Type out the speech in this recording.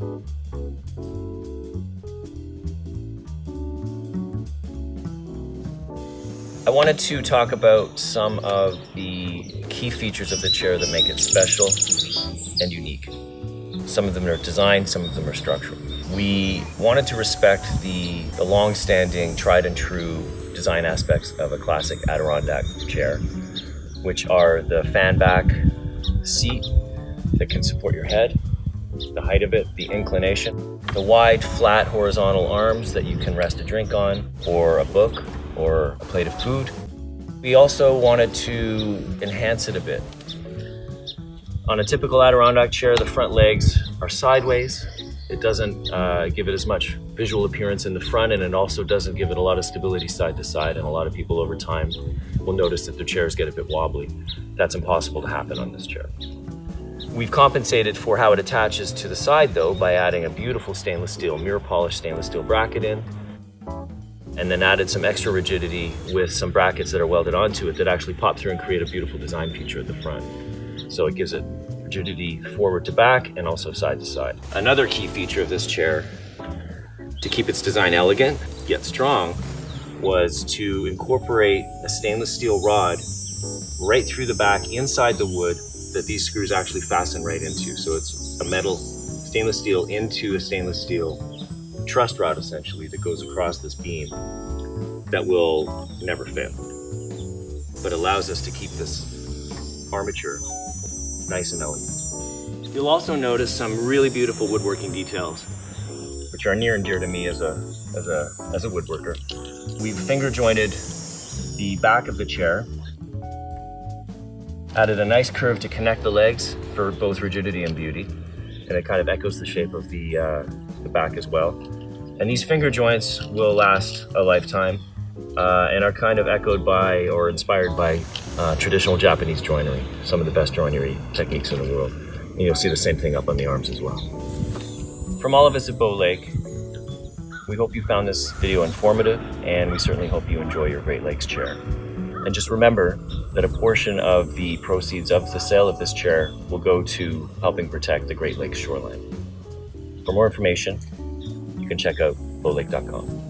I wanted to talk about some of the key features of the chair that make it special and unique. Some of them are design, some of them are structural. We wanted to respect the long-standing, tried and true design aspects of a classic Adirondack chair, which are the fan back seat that can support your head, the height of it, the inclination, the wide, flat, horizontal arms that you can rest a drink on, or a book, or a plate of food. We also wanted to enhance it a bit. On a typical Adirondack chair, the front legs are sideways. It doesn't give it as much visual appearance in the front, and it also doesn't give it a lot of stability side to side, and a lot of people over time will notice that their chairs get a bit wobbly. That's impossible to happen on this chair. We've compensated for how it attaches to the side though by adding a beautiful stainless steel, mirror polished stainless steel bracket in, and then added some extra rigidity with some brackets that are welded onto it that actually pop through and create a beautiful design feature at the front. So it gives it rigidity forward to back and also side to side. Another key feature of this chair, to keep its design elegant yet strong, was to incorporate a stainless steel rod right through the back inside the wood that these screws actually fasten right into. So it's a metal stainless steel into a stainless steel truss rod essentially that goes across this beam that will never fail, but allows us to keep this armature nice and elegant. You'll also notice some really beautiful woodworking details, which are near and dear to me as a woodworker. We've finger jointed the back of the chair, added a nice curve to connect the legs for both rigidity and beauty, and it kind of echoes the shape of the back as well. And these finger joints will last a lifetime and are kind of echoed by or inspired by traditional Japanese joinery, some of the best joinery techniques in the world. And you'll see the same thing up on the arms as well. From all of us at Beau Lake, we hope you found this video informative, and we certainly hope you enjoy your Great Lakes chair. And just remember that a portion of the proceeds of the sale of this chair will go to helping protect the Great Lakes shoreline. For more information, you can check out beaulake.com.